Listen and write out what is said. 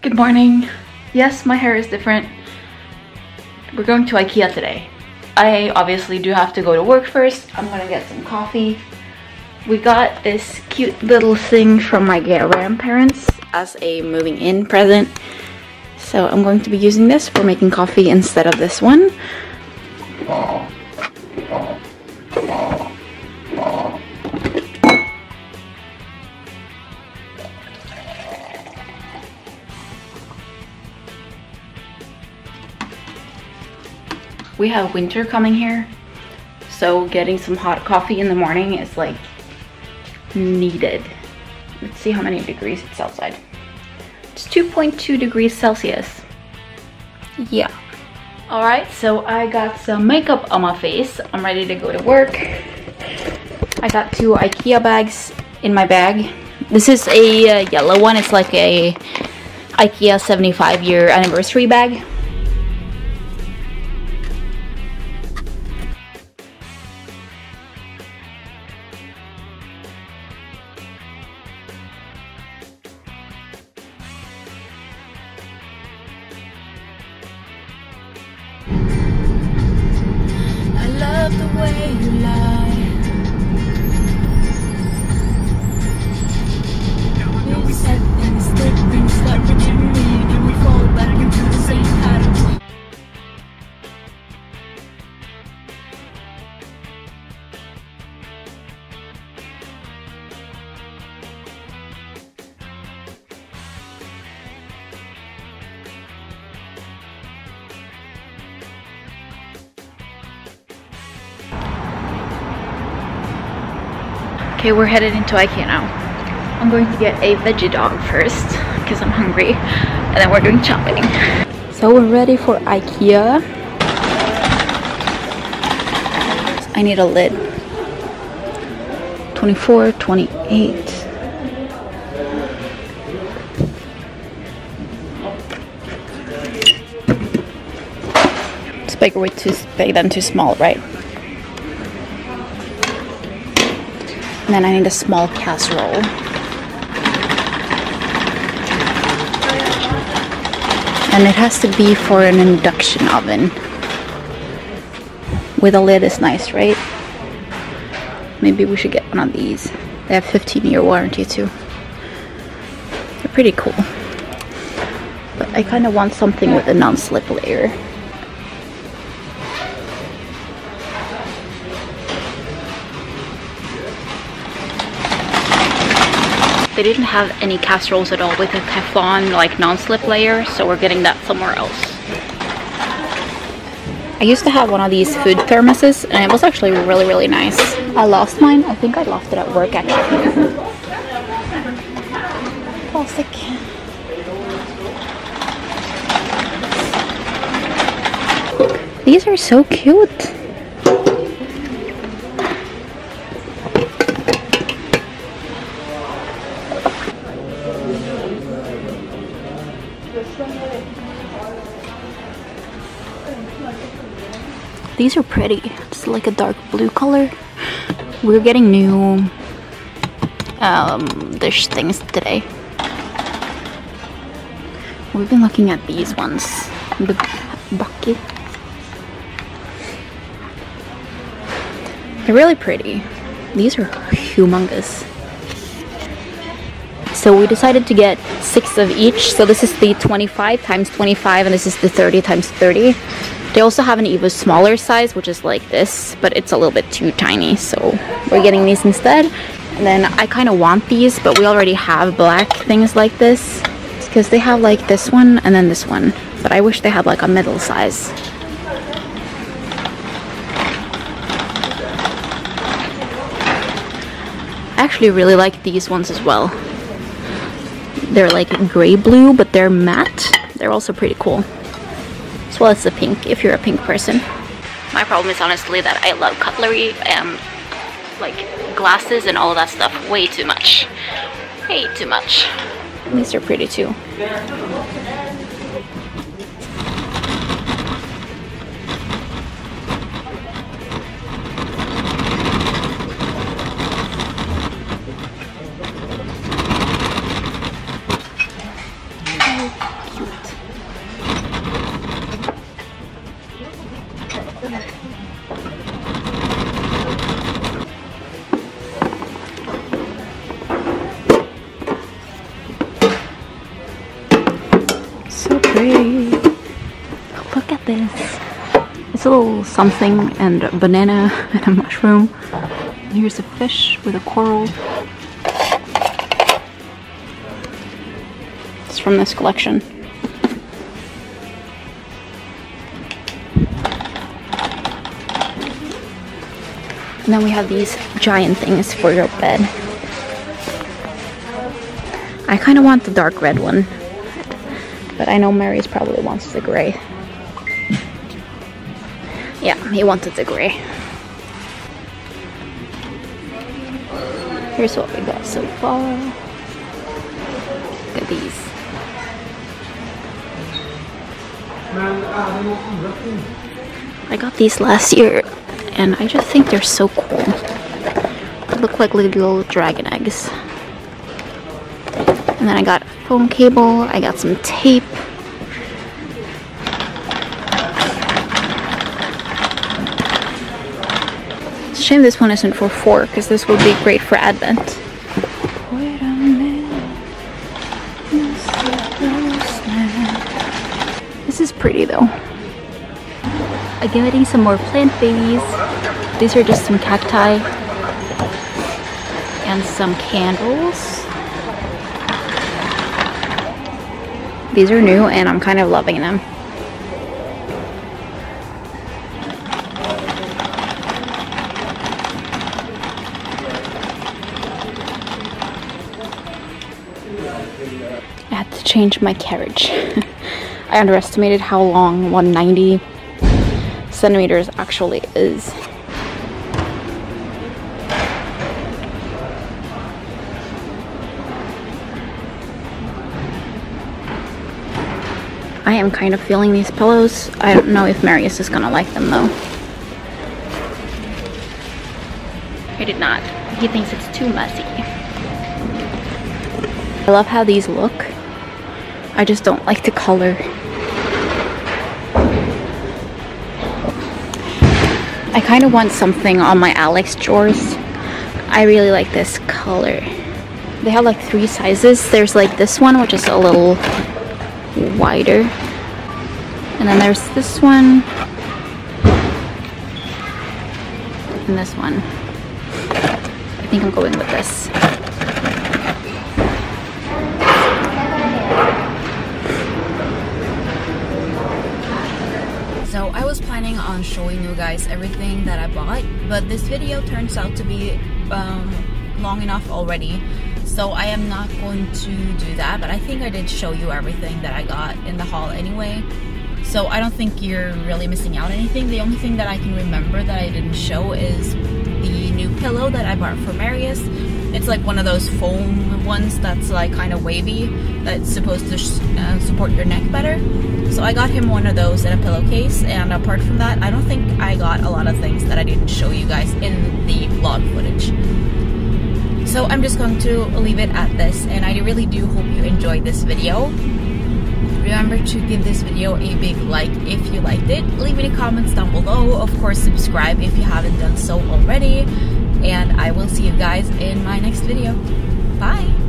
Good morning. Yes, my hair is different. We're going to IKEA today. I obviously do have to go to work first. I'm gonna get some coffee. We got this cute little thing from my grandparents as a moving in present. So I'm going to be using this for making coffee instead of this one. We have winter coming here, so getting some hot coffee in the morning is like needed. Let's see how many degrees it's outside. It's 2.2 degrees Celsius. Yeah. All right, so I got some makeup on my face. I'm ready to go to work. I got 2 IKEA bags in my bag. This is a yellow one. It's like a IKEA 75-year anniversary bag. Love the way you lie. We said things that we didn't mean, and we fall back into the same pattern. Okay, we're headed into IKEA now. I'm going to get a veggie dog first because I'm hungry, and then we're doing shopping. So we're ready for IKEA. I need a lid. 24, 28. It's bigger way too big than too small, right? And then I need a small casserole. And it has to be for an induction oven. With a lid is nice, right? Maybe we should get one of these. They have 15-year warranty too. They're pretty cool. But I kind of want something with a non-slip layer. They didn't have any casseroles at all with a Teflon like non-slip layer, so we're getting that somewhere else. I used to have one of these food thermoses and it was actually really nice. I lost mine. I think I lost it at work actually. Plastic. These are so cute. These are pretty. It's like a dark blue color. We're getting new dish things today. We've been looking at these ones. The bucket. They're really pretty. These are humongous. So we decided to get 6 of each. So this is the 25 times 25 and this is the 30 times 30. They also have an even smaller size, which is like this, but it's a little bit too tiny, so we're getting these instead. And then I kind of want these, but we already have black things like this, because they have like this one and then this one, but I wish they had like a middle size. I actually really like these ones as well. They're like gray blue, but they're matte. They're also pretty cool. As well as the pink, if you're a pink person. My problem is honestly that I love cutlery and like glasses and all of that stuff way too much. Way too much. These are pretty too. Cute. So pretty. Look at this. It's a little something and a banana and a mushroom. And here's a fish with a coral. It's from this collection. And then we have these giant things for your bed. I kind of want the dark red one, but I know Marius probably wants the gray. Yeah, he wanted the gray. Here's what we got so far. Look at these. I got these last year and I just think they're so cool. They look like little dragon eggs. And then I got a foam cable, I got some tape. It's a shame this one isn't for 4 because this would be great for Advent. Wait a minute. This is pretty though. I'm getting some more plant babies. These are just some cacti and some candles. These are new and I'm kind of loving them. I had to change my carriage. I underestimated how long 190 centimeters actually is. I am kind of feeling these pillows. I don't know if Marius is gonna like them though. He did not. He thinks it's too messy. I love how these look. I just don't like the color. I kind of want something on my Alex drawers. I really like this color. They have like 3 sizes. There's like this one, which is a little wider. And then there's this one. And this one. I think I'm going with this. So I was planning on showing you guys everything that I bought, but this video turns out to be long enough already, so I am not going to do that. But I think I did show you everything that I got in the haul anyway, so I don't think you're really missing out on anything. The only thing that I can remember that I didn't show is the new pillow that I bought for Marius. It's like one of those foam ones that's like kind of wavy, that's supposed to support your neck better. So I got him one of those in a pillowcase, and apart from that, I don't think I got a lot of things that I didn't show you guys in the vlog footage. So I'm just going to leave it at this, and I really do hope you enjoyed this video. Remember to give this video a big like if you liked it. Leave any comments down below. Of course, subscribe if you haven't done so already. And I will see you guys in my next video. Bye!